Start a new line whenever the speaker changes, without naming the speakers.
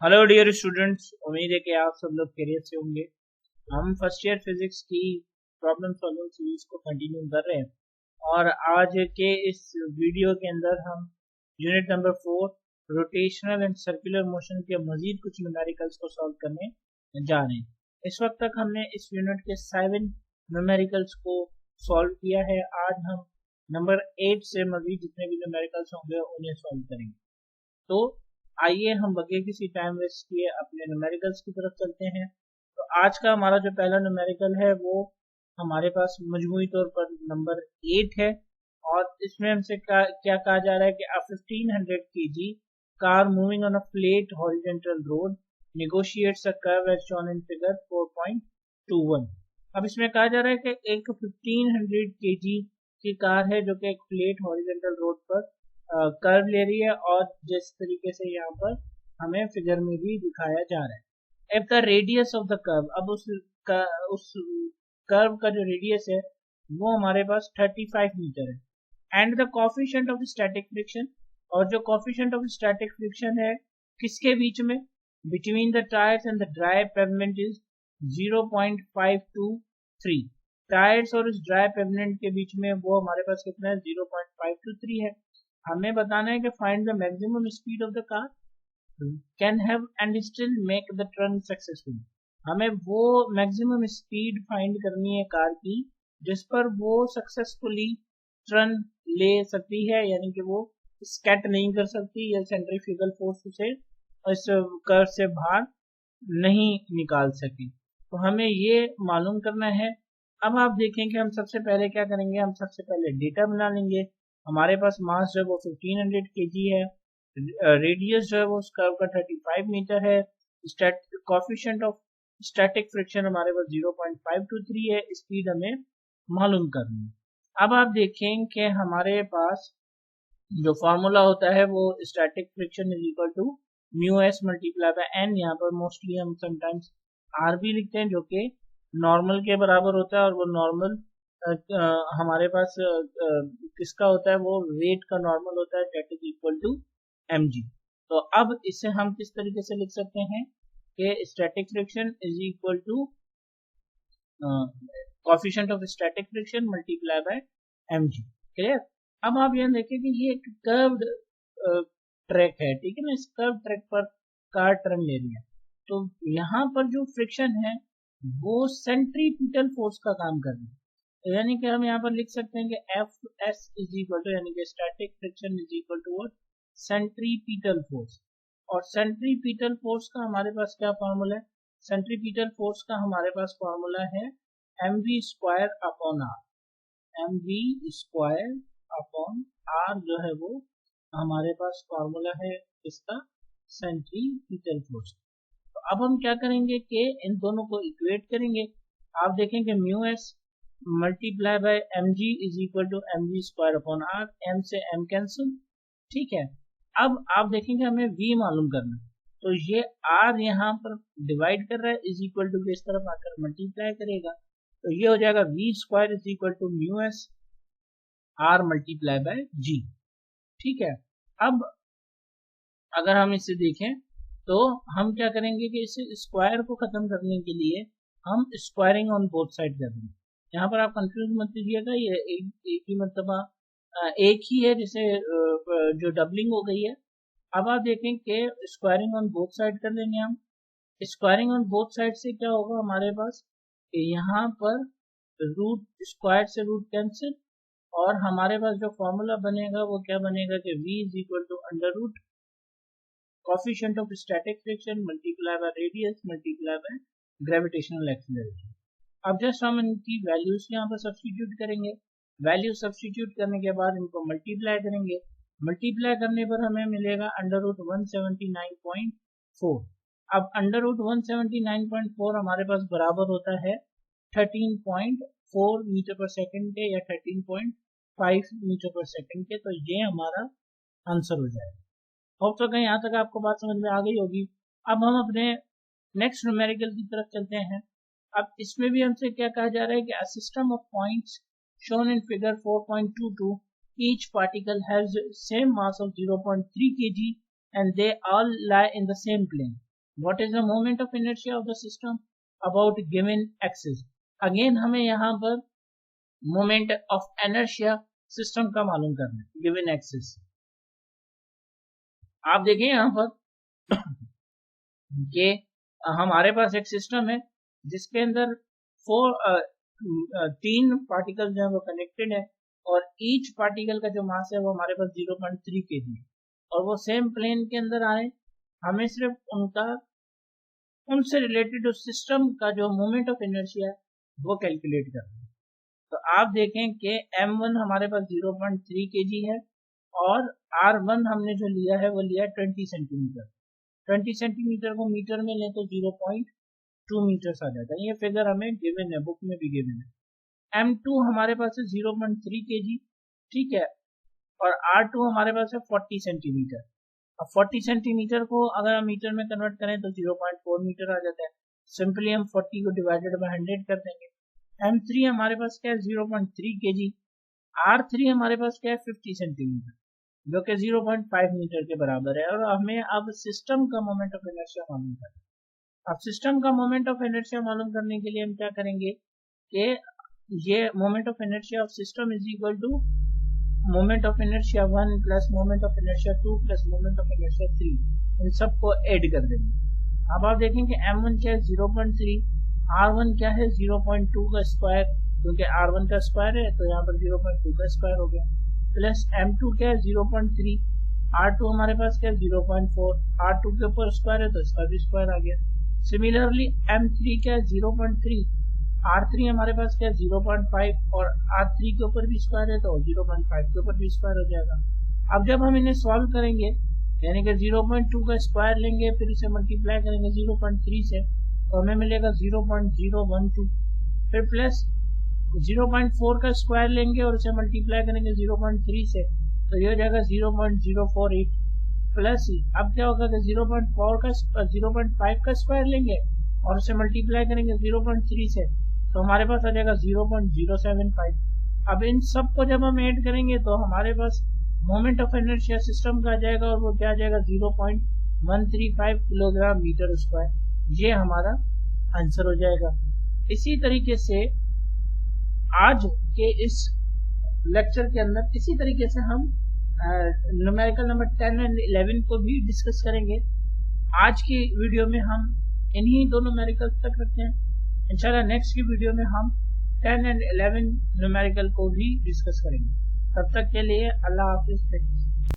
Hello dear students, उम्मीद है कि आप सब लोग खैरियत से होंगे। हम फर्स्ट ईयर फिजिक्स की प्रॉब्लम सॉल्विंग सीरीज को कंटिन्यू कर रहे हैं और आज के इस वीडियो के अंदर हम unit number 4 rotational and circular motion के मजीद कुछ न्यूमेरिकल्स को सॉल्व करने जा रहे हैं। इस वक्त तक हमने इस यूनिट के 7 न्यूमेरिकल्स को सॉल्व किया है। आज हम नंबर 8 से मजीद जितने भी न्यूमेरिकल्स होंगे उन्हें सॉल्व करेंगे। तो आइए हम बगैर किसी टाइम वेस्ट किए अपने न्यूमेरिकल्स की तरफ चलते हैं। तो आज का हमारा जो पहला न्यूमेरिकल है वो हमारे पास मजमूई तौर पर नंबर 8 है और इसमें हमसे क्या कहा जा रहा है कि 1500 kg car moving on a flat horizontal road negotiates a curve as shown in figure 4.21। अब इसमें कहा जा रहा है कि एक 1500 kg की कार है जो कि एक फ्लैट हॉरिजॉन्टल रोड पर कर्व ले रही है और जिस तरीके से यहाँ पर हमें फिगर में भी दिखाया जा रहा है। F the radius of the curve, अब उस कर्व का जो रेडियस है वो हमारे पास 35 मीटर है। And the coefficient of static friction, और जो कोफिशिएंट ऑफ स्टैटिक फ्रिक्शन है किसके बीच में, between the tyres and the dry pavement is 0.523। Tyres और इस ड्राई पेवमेंट के बीच में वो हमारे पास कितना है, 0.523 है। हमें बताना है कि find the maximum speed of the car can have and still make the turn successful. हमें वो मैक्सिमम स्पीड फाइंड करनी है कार की जिस पर वो सक्सेसफुली टर्न ले सकती है, यानी कि वो स्कैट नहीं कर सकती या सेंट्रीफ्यूगल फोर्स से इस कर्व से बाहर नहीं निकाल सकी। तो हमें ये मालूम करना है। अब आप देखें कि हम सबसे पहले क्या करेंगे, हम सबसे पहले डेटा बना लेंगे। हमारे पास मास जो है वो 1500 kg है, रेडियस जो है वो उस कर्व का 35 मीटर है, कोफिशिएंट ऑफ स्टैटिक फ्रिक्शन हमारे पास 0.523 है, स्पीड हमें मालूम करनी है। अब आप देखें कि हमारे पास जो फार्मूला होता है वो static friction is equal to mu S multiply by N. यहाँ पर मोस्टली हम समटाइम्स आर भी लिखते हैं जो कि नॉर्मल के बराबर होता है, और वो नॉर्मल हमारे पास किसका होता है, वो वेट का नॉर्मल होता है, that is equal to M G. तो अब इसे हम किस तरीके से लिख सकते हैं कि static friction is equal to coefficient of static friction multiply by M G. Clear. अब आप यहाँ देखें कि ये एक कर्व्ड ट्रैक है, ठीक है ना। इस कर्व ट्रैक पर कार टर्न ले रही है, तो यहाँ पर जो फ्रिक्शन है वो सेंट्रीपिटल फोर्स का काम कर रही है। तो यानी कि हम यहाँ पर लिख सकते हैं कि F S is equal to, यानी कि static friction is equal to what, centripetal force. और सेंट्रीपिटल फोर्स का हमारे पास क्या फॉर्मूला है, सेंट्रीपिटल फोर्स का हमारे पास फॉर्मूला है M V square upon R. M V square upon R जो है वो हमारे पास फॉर्मूला है इसका, सेंट्रीपिटल फोर्स। तो अब हम क्या करेंगे कि इन दोनों को इक्वेट करेंगे। आप देखेंगे mu S multiply by M G is equal to M G square upon R, M से एम कैंसिल, ठीक है। अब आप देखेंगे हमें v मालूम करना, तो ये r यहाँ पर डिवाइड कर रहा है, इज इक्वल टू इस तरफ आकर मल्टीप्लाई करेगा, तो ये हो जाएगा v square is equal to mu S r multiply by g, ठीक है। अब अगर हम इसे देखें तो हम क्या करेंगे कि इसे स्क्वायर को खत्म करने के लिए हम स्क्वायरिंग ऑन बोथ साइड कर देंगे। यहाँ पर आप कंफ्यूज मत कीजिएगा, ये एक ही मतलब एक ही है, जिसे जो डबलिंग हो गई है। अब आप देखें कि स्क्वायरिंग ऑन बोथ साइड कर लेंगे हम। स्क्वायरिंग ऑन बोथ साइड से क्या होगा हमारे पास, यहाँ पर रूट स्क्वायर से रूट कैंसिल, और हमारे पास जो फॉर्मूला बनेगा वो क्या बनेगा कि v is equal to under root coefficient of static friction multiply by radius multiply by gravitational acceleration. अब जस्ट हम इनकी वैल्यूज यहाँ पर सब्स्टिट्यूट करेंगे। वैल्यू सब्स्टिट्यूट करने के बाद इनको मल्टीप्लाई करेंगे। मल्टीप्लाई करने पर हमें मिलेगा अंडर रूट 179.4। अब अंडर रूट 179.4 हमारे पास बराबर होता है 13.4 मीटर पर सेकंड के या 13.5 मीटर पर सेकंड के। तो ये हमारा आंसर हो जाएगा। होप तो कहीं यहाँ तक आपको बात समझ में आ गई होगी। अब हम अपने नेक्स्ट न्यूमेरिकल की तरफ चलते हैं। अब इसमें भी हमसे क्या कहा जा रहा है कि a system of points shown in figure 4.22, each particle has same mass of 0.3 kg and they all lie in the same plane. What is the moment of inertia of the system about given axis. Again हमें यहाँ पर moment of inertia system का मालूम करना है given axis. आप देखें यहाँ पर कि हमारे पास एक सिस्टम है जिसके अंदर तीन पार्टिकल जो है वो कनेक्टेड है और ईच पार्टिकल का जो मास है वो हमारे पास 0.3 kg है और वो सेम प्लेन के अंदर आए। हमें सिर्फ उनसे रिलेटेड उस सिस्टम का जो मोमेंट ऑफ इनर्शिया है वो कैलकुलेट करना है। तो आप देखें कि m1 हमारे पास 0.3 kg है और r1 हमने जो लिया है वो लिया 20 सेंटीमीटर। 20 सेंटीमीटर को मीटर में लें तो 0.2 मीटर्स आ जाता है। ये फिगर हमें गिवन है, बुक में भी गिवन है। m2 हमारे पास है 0.3 kg, ठीक है, और r2 हमारे पास है 40 सेंटीमीटर। अब 40 सेंटीमीटर को अगर हम मीटर में कन्वर्ट करें तो 0.4 मीटर आ जाता है। सिंपली हम 40 को डिवाइडेड बाय 100 कर देंगे। m3 हमारे पास क्या है 0.3 kg, r3 हमारे पास क्या है 50 सेंटीमीटर जो कि 0.5 मीटर के बराबर है। और हमें अब सिस्टम का मोमेंट ऑफ इनर्शिया मालूम करना है। अब सिस्टम का मोमेंट ऑफ इनर्शिया मालूम करने के लिए हम क्या करेंगे कि ये moment of inertia of system is equal to moment of inertia 1 plus moment of inertia 2 plus moment of inertia 3, इन सबको ऐड कर देंगे। अब आप देखेंगे m1 क्या है 0.3, r1 क्या है 0.2 का स्क्वायर, क्योंकि r1 का स्क्वायर है तो यहाँ पर 0.2 का स्क्वायर हो गया, प्लस m2 क्या है 0.3, r2 हमारे पास क्या है 0.4, r2 के ऊपर स्क्वायर है तो इसका भी स्क्वायर आ गया। सिमिलरली m3 क्या है 0.3, r3 हमारे पास क्या है 0.5 और r3 के ऊपर भी स्क्वायर है तो 0.5 के ऊपर भी स्क्वायर हो जाएगा। अब जब हम इन्हें सॉल्व करेंगे यानी कि 0.2 का स्क्वायर लेंगे फिर इसे मल्टीप्लाई करेंगे 0.3 से तो हमें मिलेगा 0.012, फिर प्लस 0.4 का स्क्वायर लेंगे और इसे मल्टीप्लाई करेंगे 0.3 से तो ये हो जाएगा 0.048, प्लस अब क्या होगा कि 0.5 का स्क्वायर लेंगे और उसे मल्टीप्लाई करेंगे 0.3 से तो हमारे पास आ जाएगा 0.075। अब इन सब को जब हम ऐड करेंगे तो हमारे पास मोमेंट ऑफ इनर्शिया सिस्टम का आ जाएगा और वो क्या आ जाएगा 0.135 किलोग्राम मीटर स्क्वायर। ये हमारा आंसर हो जाएगा। इसी तरीके से आज के इस लेक्चर के अंदर इसी तरीके से हम न्यूमेरिकल नंबर 10 एंड 11 को भी डिस्कस करेंगे। आज की वीडियो में हम इन्हीं दोनों न्यूमेरिकल तक रखते हैं। इंशाल्लाह नेक्स्ट की वीडियो में हम 10 एंड 11 न्यूमेरिकल को भी डिस्कस करेंगे। तब तक के लिए अल्लाह हाफिज।